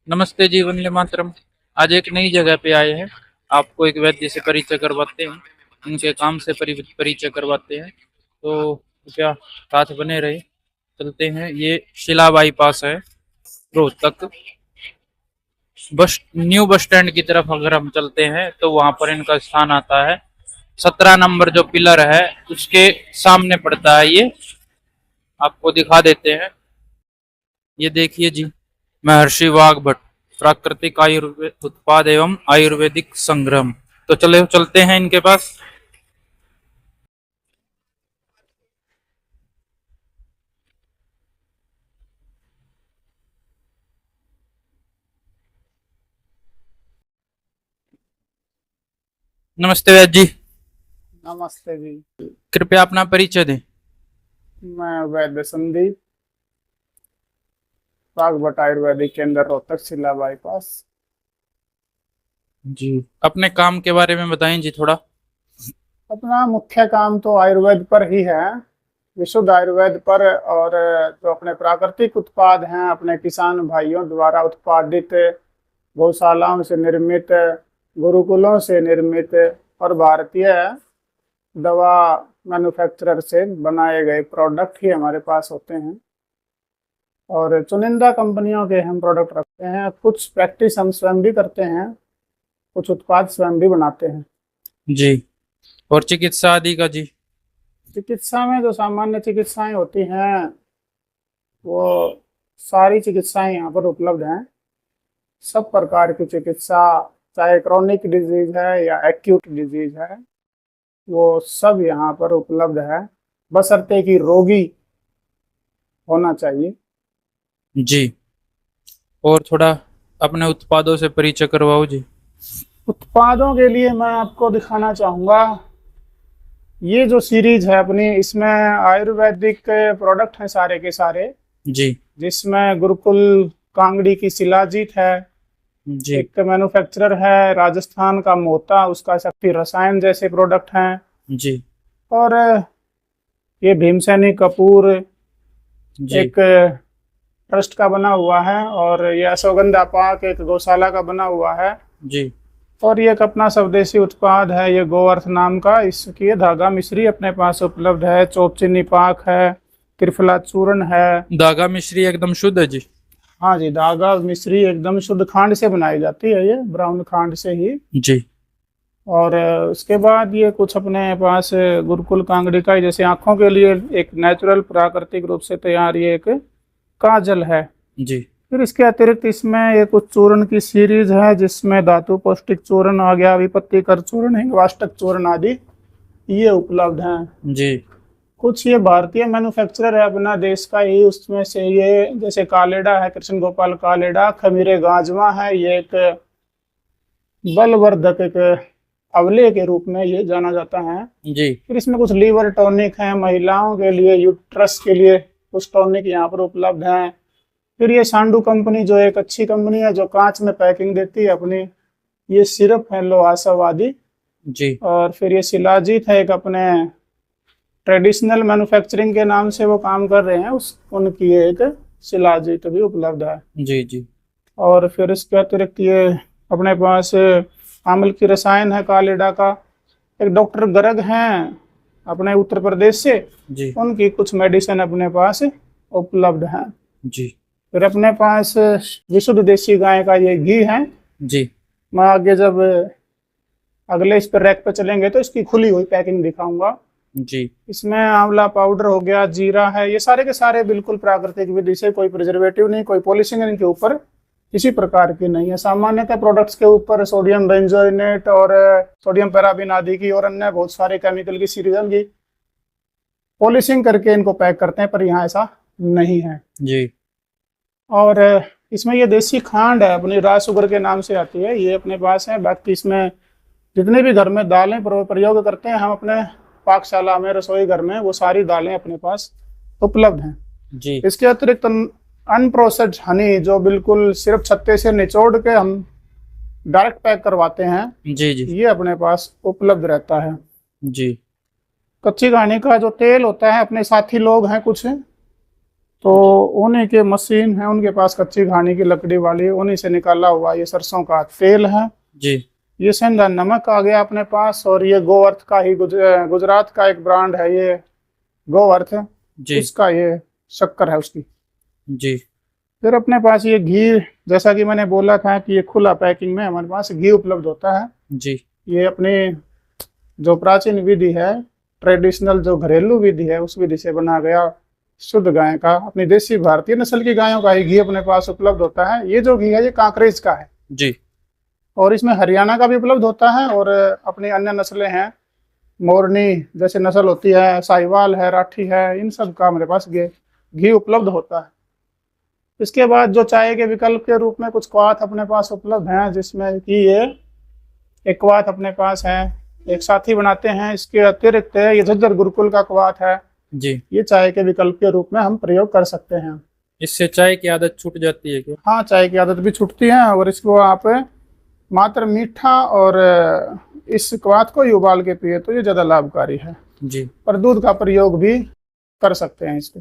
नमस्ते जी, वंदे मातरम। आज एक नई जगह पे आए हैं। आपको एक वैद्य से परिचय करवाते हैं, उनके काम से परिचय करवाते हैं। तो कृपया साथ बने रहे। चलते हैं। ये शिला बाईपास है, रोहतक। न्यू बस स्टैंड की तरफ अगर हम चलते हैं तो वहां पर इनका स्थान आता है। 17 नंबर जो पिलर है उसके सामने पड़ता है ये। आपको दिखा देते हैं। ये देखिए जी, महर्षि वाघभट्ट प्राकृतिक आयुर्वेद उत्पाद एवं आयुर्वेदिक संग्रह। तो चलते हैं इनके पास। नमस्ते वैद्य जी। नमस्ते जी। कृपया अपना परिचय दें। मैं वैद्य संदीप, वाघभट आयुर्वेदिक केंद्र, रोहतक, शिला बाईपास। जी, अपने काम के बारे में बताएं जी थोड़ा। अपना मुख्य काम तो आयुर्वेद पर ही है, विशुद्ध आयुर्वेद पर। और जो अपने प्राकृतिक उत्पाद हैं, अपने किसान भाइयों द्वारा उत्पादित, गौशालाओं से निर्मित, गुरुकुलों से निर्मित और भारतीय दवा मैन्युफैक्चरर से बनाए गए प्रोडक्ट ही हमारे पास होते हैं। और चुनिंदा कंपनियों के हम प्रोडक्ट रखते हैं। कुछ प्रैक्टिस हम स्वयं भी करते हैं, कुछ उत्पाद स्वयं भी बनाते हैं। जी, और चिकित्सा आदि का जी। चिकित्सा में जो सामान्य चिकित्साएं होती हैं, वो सारी चिकित्साएं यहाँ पर उपलब्ध हैं। सब प्रकार की चिकित्सा, चाहे क्रोनिक डिजीज है या एक्यूट डिजीज है, वो सब यहाँ पर उपलब्ध है, बशर्ते कि रोगी होना चाहिए। जी, और थोड़ा अपने उत्पादों से परिचय करवाओ जी। उत्पादों के लिए मैं आपको दिखाना चाहूँगा, ये जो सीरीज है अपनी, इसमें आयुर्वेदिक प्रोडक्ट हैं सारे के सारे। जी। जिसमें गुरुकुल कांगड़ी की शिलाजीत है, जी। एक मैन्युफैक्चरर है राजस्थान का मोता, उसका शक्ति रसायन जैसे प्रोडक्ट हैं। जी। और ये भीमसेनी कपूर जी। एक ट्रस्ट का बना हुआ है, और ये अश्वगंधा पाक एक गौशाला का बना हुआ है। जी। और ये एक अपना स्वदेशी उत्पाद है, ये गोअर्थ नाम का। इसकी धागा मिश्री अपने पास उपलब्ध है, चोपचीनी पाक है, त्रिफला चूर्ण है। धागा मिश्री एकदम शुद्ध है जी। हाँ जी, धागा मिश्री एकदम शुद्ध खांड से बनाई जाती है, ये ब्राउन खांड से ही। जी। और उसके बाद ये कुछ अपने पास गुरुकुल कांगड़ी का ही, जैसे आंखों के लिए एक नेचुरल प्राकृतिक रूप से तैयार ये एक काजल है। जी। फिर इसके अतिरिक्त इसमें ये कुछ चूर्ण की सीरीज है, जिसमें धातु पौष्टिक चूर्ण आ गया, विपत्ति कर चूर्ण, हिंगवाष्टक चूर्ण आदि ये उपलब्ध हैं। जी। कुछ ये भारतीय मैन्युफैक्चरर है अपना देश का ही, उसमें से ये जैसे कालेडा है, कृष्ण गोपाल कालेडा, खमीरे गांजवा है, ये एक बलवर्धक एक अवले के रूप में ये जाना जाता है। जी। फिर इसमें कुछ लीवर टॉनिक है, महिलाओं के लिए, यूट्रस के लिए कुछ टॉनिक यहाँ पर उपलब्ध हैं। फिर ये सांडू कंपनी जो एक अच्छी कंपनी है, जो कांच में पैकिंग देती है अपनी, ये सिरप है लोहासव आदि। जी। और फिर ये शिलाजीत है, एक अपने ट्रेडिशनल मैन्युफैक्चरिंग के नाम से वो काम कर रहे हैं, उस उनकी एक शिलाजीत भी उपलब्ध है। जी। जी। और फिर इसके अतिरिक्त ये अपने पास आमल की रसायन है कालेडा का। एक डॉक्टर गर्ग हैं अपने उत्तर प्रदेश से, जी। उनकी कुछ मेडिसिन अपने पास उपलब्ध है। जी। फिर अपने पास विशुद्ध देसी गाय का ये घी है। जी। मैं आगे जब अगले इस पर रैक पे चलेंगे तो इसकी खुली हुई पैकिंग दिखाऊंगा। जी। इसमें आंवला पाउडर हो गया, जीरा है, ये सारे के सारे बिल्कुल प्राकृतिक विधि से, कोई प्रिजर्वेटिव नहीं, कोई पॉलिशिंग इनके ऊपर किसी प्रकार की नहीं है। सामान्यतः प्रोडक्ट्स के ऊपर सोडियम बेंजोइनेट और सोडियम पैराबिन आदि की और अन्य बहुत सारे केमिकल की सीरीज की पॉलिशिंग करके इनको पैक करते हैं, पर यहाँ ऐसा नहीं है। जी। और इसमें ये देसी खांड है अपनी, राज शुगर के नाम से आती है, ये अपने पास है। बाकी इसमें जितने भी घर में दालें प्रयोग करते हैं हम अपने पाकशाला में, रसोई घर में, वो सारी दालें अपने पास उपलब्ध हैं। जी। इसके अतिरिक्त अनप्रोसेस्ड हनी, जो बिल्कुल सिर्फ छत्ते से निचोड़ के हम डायरेक्ट पैक करवाते हैं, जी। जी। ये अपने पास उपलब्ध रहता है। जी। कच्ची घानी का जो तेल होता है, अपने साथी लोग हैं कुछ, तो उन्हीं के मशीन है, उनके पास कच्ची घानी की लकड़ी वाली, उन्हीं से निकाला हुआ ये सरसों का तेल है जी ये। सेंधा नमक आ गया अपने पास, और ये गोवर्थ का ही गुजरात का एक ब्रांड है ये गोवर्थ, जी उसका ये शक्कर है उसकी। जी फिर अपने पास ये घी, जैसा कि मैंने बोला था कि ये खुला पैकिंग में हमारे पास घी उपलब्ध होता है। जी ये अपनी जो प्राचीन विधि है, ट्रेडिशनल जो घरेलू विधि है, उस विधि से बना गया शुद्ध गाय का, अपनी देसी भारतीय नस्ल की गायों का ही घी अपने पास उपलब्ध होता है। ये जो घी है ये कांकरेज का है जी और इसमें हरियाणा का भी उपलब्ध होता है, और अपनी अन्य नस्लें हैं, मोरनी जैसे नस्ल होती है, साहिवाल है, राठी है, इन सब का हमारे पास घी उपलब्ध होता है। इसके बाद जो चाय के विकल्प के रूप में कुछ क्वाथ अपने पास उपलब्ध हैं, जिसमें कि ये एक क्वाथ अपने पास है, एक साथी बनाते हैं। इसके अतिरिक्त ये झज्जर गुरुकुल का क्वाथ है जी। ये चाय के विकल्प के रूप में हम प्रयोग कर सकते हैं। इससे चाय की आदत छूट जाती है क्या? हाँ, चाय की आदत भी छूटती है, और इसको आप मात्र मीठा और इस क्वाथ को ही उबाल के पिए तो ये ज्यादा लाभकारी है जी। पर दूध का प्रयोग भी कर सकते हैं इसके।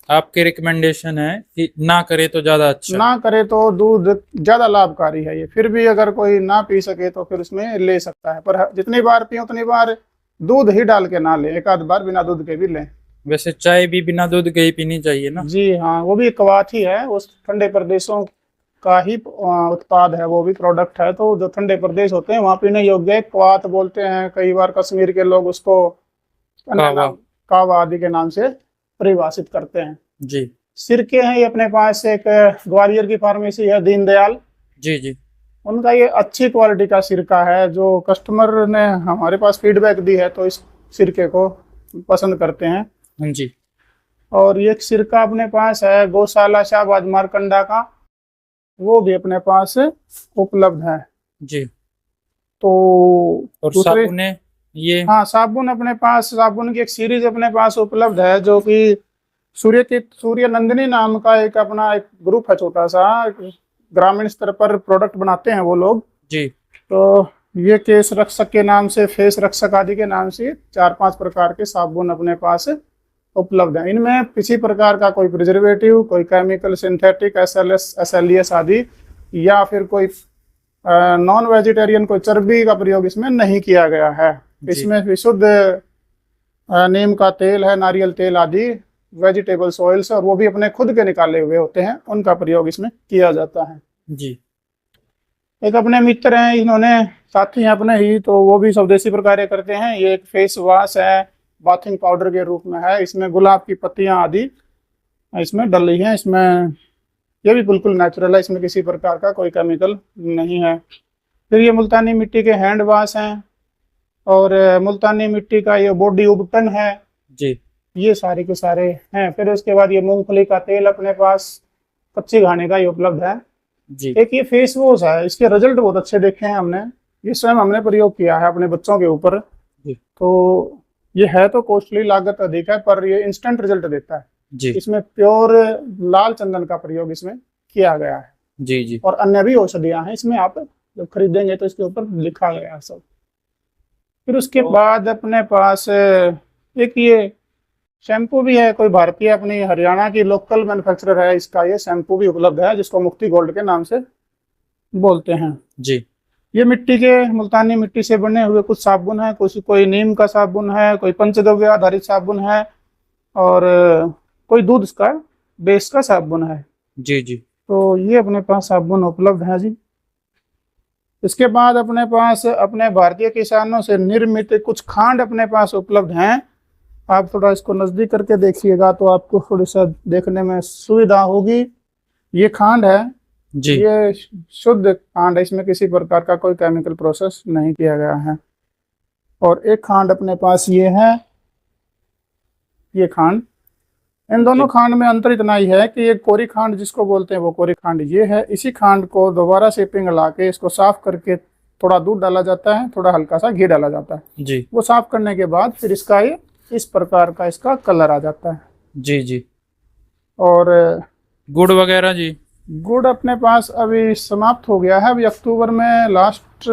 आपके रिकमेंडेशन है कि ना करे तो ज्यादा अच्छा? ना करे तो दूध ज्यादा लाभकारी है ये, फिर भी अगर कोई ना पी सके तो फिर उसमें ले सकता है, पर जितनी बार पियो उतनी बार दूध ही डाल के ना लें, एक आध बार बिना दूध के भी लें। वैसे चाय भी बिना दूध के ही पीनी चाहिए ना? जी हाँ, वो भी क्वाथ ही है, उस ठंडे प्रदेशों का ही उत्पाद है, वो भी प्रोडक्ट है। तो जो ठंडे प्रदेश होते हैं वहाँ पीने योग्य क्वाथ बोलते हैं, कई बार कश्मीर के लोग उसको कावा आदि के नाम से परिभाषित करते हैं। जी। सिरके हैं ये अपने पास, एक ग्वालियर की फार्मेसी है दीनदयाल जी जी, उनका ये अच्छी क्वालिटी का सिरका है, जो कस्टमर ने हमारे पास फीडबैक दी है तो इस सिरके को पसंद करते हैं। हाँ जी। और ये सिरका अपने पास है गौशाला शाहबाद मारकंडा का, वो भी अपने पास उपलब्ध है जी। तो और दूसरे साबुन है ये? हाँ, साबुन अपने पास, साबुन की एक सीरीज अपने पास उपलब्ध है, जो कि सूर्य नंदिनी नाम का एक अपना एक ग्रुप है, छोटा सा ग्रामीण स्तर पर प्रोडक्ट बनाते हैं वो लोग जी। तो ये केश रक्षक के नाम से, फेस रक्षक आदि के नाम से 4-5 प्रकार के साबुन अपने पास उपलब्ध है। इनमें किसी प्रकार का कोई प्रिजर्वेटिव, कोई केमिकल, सिंथेटिक, SLES आदि, या फिर कोई नॉन वेजिटेरियन कोई चर्बी का प्रयोग इसमें नहीं किया गया है। इसमें विशुद्ध नीम का तेल है, नारियल तेल आदि वेजिटेबल्स ऑयल्स, और वो भी अपने खुद के निकाले हुए होते हैं, उनका प्रयोग इसमें किया जाता है जी। एक अपने मित्र हैं, इन्होंने साथी हैं अपने ही, तो वो भी स्वदेशी प्रकार करते हैं। ये एक फेस वॉश है, बाथिंग पाउडर के रूप में है, इसमें गुलाब की पत्तियां आदि इसमें डली हैं। इसमें ये भी बिल्कुल नेचुरल है, इसमें किसी प्रकार का कोई केमिकल नहीं है। फिर ये मुल्तानी मिट्टी के हैंड वॉश हैं, और मुल्तानी मिट्टी का ये बॉडी उबटन है जी। ये सारे के सारे हैं। फिर उसके बाद ये मूंगफली का तेल अपने पास कच्ची घानी का ये उपलब्ध है जी। एक ये फेस वॉश है, इसके रिजल्ट बहुत अच्छे देखे हैं हमने, ये स्वयं हमने प्रयोग किया है अपने बच्चों के ऊपर। तो ये है तो कॉस्टली, लागत अधिक है, पर ये इंस्टेंट रिजल्ट देता है जी। इसमें प्योर लाल चंदन का प्रयोग इसमें किया गया है जी जी। और अन्य भी औषधियां हैं इसमें, आप जब खरीदेंगे तो इसके ऊपर लिखा गया है सब। फिर उसके बाद अपने पास एक ये शैम्पू भी है, कोई भारतीय अपनी हरियाणा की लोकल मैन्युफैक्चरर है, इसका ये शैम्पू भी उपलब्ध है, जिसको मुक्ति गोल्ड के नाम से बोलते हैं जी। ये मिट्टी के, मुल्तानी मिट्टी से बने हुए कुछ साबुन है, कोई नीम का साबुन है, कोई पंचगव्य आधारित साबुन है, और कोई दूध का बेस का साबुन है जी जी। तो ये अपने पास साबुन उपलब्ध है जी। इसके बाद अपने पास अपने भारतीय किसानों से निर्मित कुछ खांड अपने पास उपलब्ध हैं। आप थोड़ा इसको नजदीक करके देखिएगा तो आपको थोड़ी सा देखने में सुविधा होगी। ये खांड है जी। ये शुद्ध खांड है, इसमें किसी प्रकार का कोई केमिकल प्रोसेस नहीं किया गया है। और एक खांड अपने पास ये है, ये खांड, इन दोनों खांड में अंतर इतना ही है कि ये कोरी खांड जिसको बोलते हैं वो कोरी खांड ये है। इसी खांड को दोबारा से पिघला के इसको साफ करके थोड़ा दूध डाला जाता है, थोड़ा हल्का सा घी डाला जाता है जी। वो साफ करने के बाद फिर इसका ये इस प्रकार का इसका कलर आ जाता है जी जी। और गुड़ वगैरह जी? गुड़ अपने पास अभी समाप्त हो गया है, अभी अक्टूबर में लास्ट,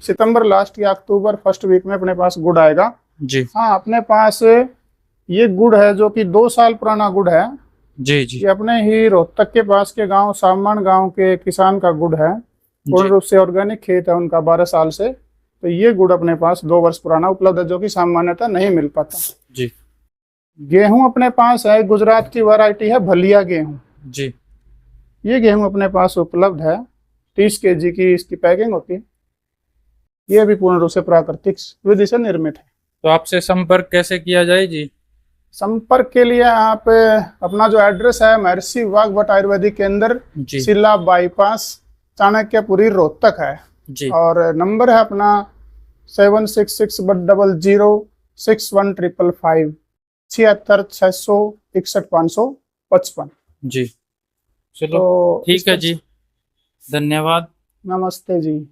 सितंबर लास्ट या अक्टूबर फर्स्ट वीक में अपने पास गुड़ आएगा जी। हाँ, अपने पास ये गुड़ है जो कि 2 साल पुराना गुड़ है, जी जी ये अपने ही रोहतक के पास के गांव सामान गांव के किसान का गुड़ है। पूर्ण जी रूप से ऑर्गेनिक खेत है उनका 12 साल से। तो ये गुड़ अपने पास 2 वर्ष पुराना उपलब्ध है, जो कि सामान्यतः नहीं मिल पाता। जी गेहूं अपने पास है, गुजरात की वैरायटी है भलिया गेहूं। जी। ये गेहूं अपने पास उपलब्ध है, 30 केजी की इसकी पैकिंग होती है। ये भी पूर्ण रूप से प्राकृतिक विधि से निर्मित है। तो आपसे संपर्क कैसे किया जाए जी? संपर्क के लिए आप अपना जो एड्रेस है महर्षि वाघभट आयुर्वेदिक केंद्र, जी शिला बाईपास, चाणक्यपुरी, रोहतक है। जी और नंबर है अपना 7660061555, 766161 555। जी। चलो तो ठीक है जी, धन्यवाद। नमस्ते जी।